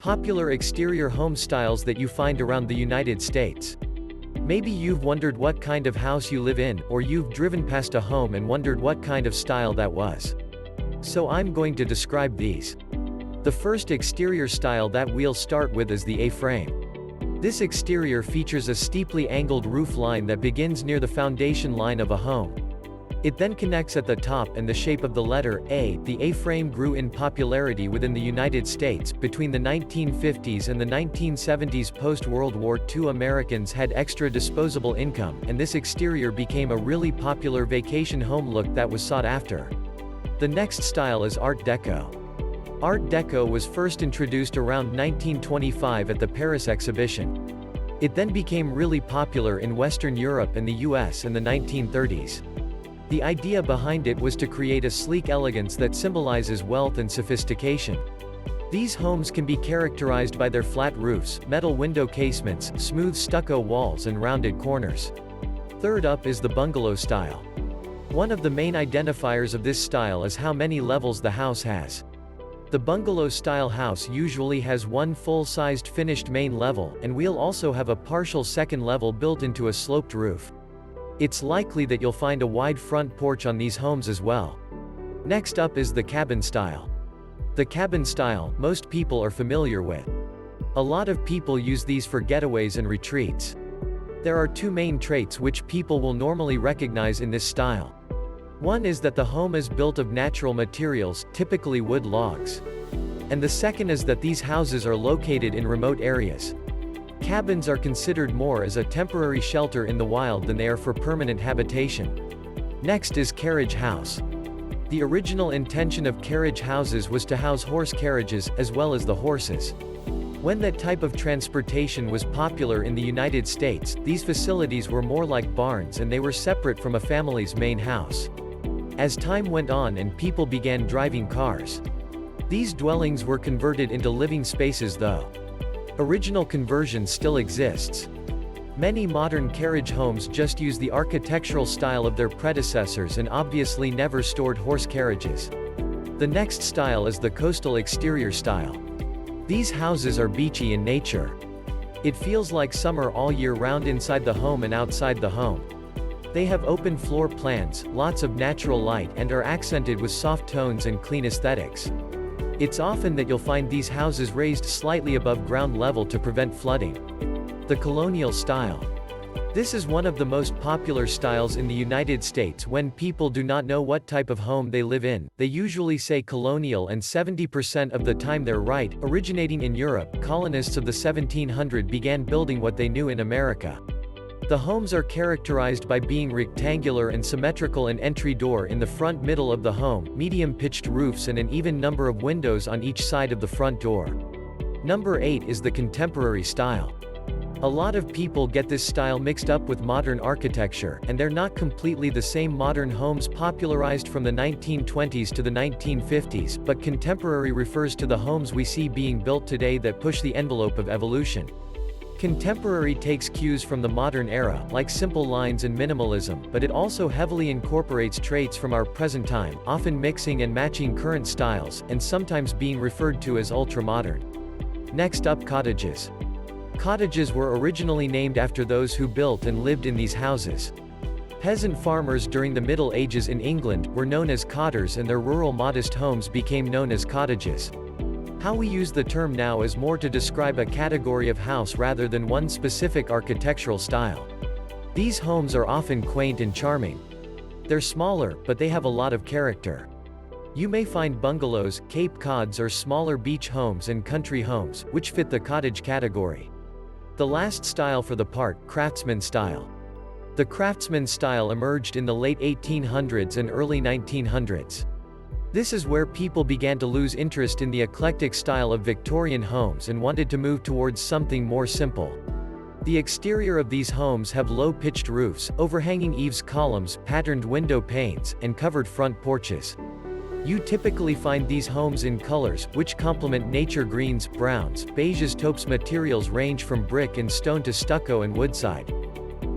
Popular exterior home styles that you find around the United States. Maybe you've wondered what kind of house you live in, or you've driven past a home and wondered what kind of style that was. So I'm going to describe these. The first exterior style that we'll start with is the A-frame. This exterior features a steeply angled roof line that begins near the foundation line of a home. It then connects at the top and the shape of the letter A. The A-frame grew in popularity within the United States. Between the 1950s and the 1970s, post-World War II, Americans had extra disposable income, and this exterior became a really popular vacation home look that was sought after. The next style is Art Deco. Art Deco was first introduced around 1925 at the Paris exhibition. It then became really popular in Western Europe and the US in the 1930s. The idea behind it was to create a sleek elegance that symbolizes wealth and sophistication. These homes can be characterized by their flat roofs, metal window casements, smooth stucco walls and rounded corners. Third up is the bungalow style. One of the main identifiers of this style is how many levels the house has. The bungalow-style house usually has one full-sized finished main level, and we'll also have a partial second level built into a sloped roof. It's likely that you'll find a wide front porch on these homes as well. Next up is the cabin style. The cabin style, most people are familiar with. A lot of people use these for getaways and retreats. There are two main traits which people will normally recognize in this style. One is that the home is built of natural materials, typically wood logs. And the second is that these houses are located in remote areas. Cabins are considered more as a temporary shelter in the wild than they are for permanent habitation. Next is carriage house. The original intention of carriage houses was to house horse carriages, as well as the horses. When that type of transportation was popular in the United States, these facilities were more like barns and they were separate from a family's main house. As time went on and people began driving cars, these dwellings were converted into living spaces though. Original conversion still exists. Many modern carriage homes just use the architectural style of their predecessors and obviously never stored horse carriages. The next style is the coastal exterior style. These houses are beachy in nature. It feels like summer all year round inside the home and outside the home. They have open floor plans, lots of natural light, and are accented with soft tones and clean aesthetics. It's often that you'll find these houses raised slightly above ground level to prevent flooding. The colonial style. This is one of the most popular styles in the United States. When people do not know what type of home they live in, they usually say colonial, and 70% of the time they're right. Originating in Europe, colonists of the 1700s began building what they knew in America. The homes are characterized by being rectangular and symmetrical, an entry door in the front middle of the home, medium-pitched roofs and an even number of windows on each side of the front door. Number 8 is the contemporary style. A lot of people get this style mixed up with modern architecture, and they're not completely the same. Modern homes popularized from the 1920s to the 1950s, but contemporary refers to the homes we see being built today that push the envelope of evolution. Contemporary takes cues from the modern era, like simple lines and minimalism, but it also heavily incorporates traits from our present time, often mixing and matching current styles, and sometimes being referred to as ultra-modern. Next up, cottages. Cottages were originally named after those who built and lived in these houses. Peasant farmers during the Middle Ages in England were known as cotters, and their rural modest homes became known as cottages. How we use the term now is more to describe a category of house rather than one specific architectural style. These homes are often quaint and charming. They're smaller, but they have a lot of character. You may find bungalows, Cape Cods, or smaller beach homes and country homes, which fit the cottage category. The last style for the part, Craftsman style. The Craftsman style emerged in the late 1800s and early 1900s. This is where people began to lose interest in the eclectic style of Victorian homes and wanted to move towards something more simple. The exterior of these homes have low-pitched roofs, overhanging eaves, columns, patterned window panes, and covered front porches. You typically find these homes in colors, which complement nature: greens, browns, beiges, taupes. Materials range from brick and stone to stucco and woodside.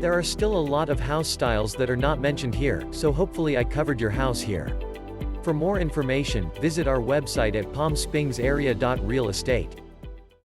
There are still a lot of house styles that are not mentioned here, so hopefully I covered your house here. For more information, visit our website at palmspringsarea.real estate.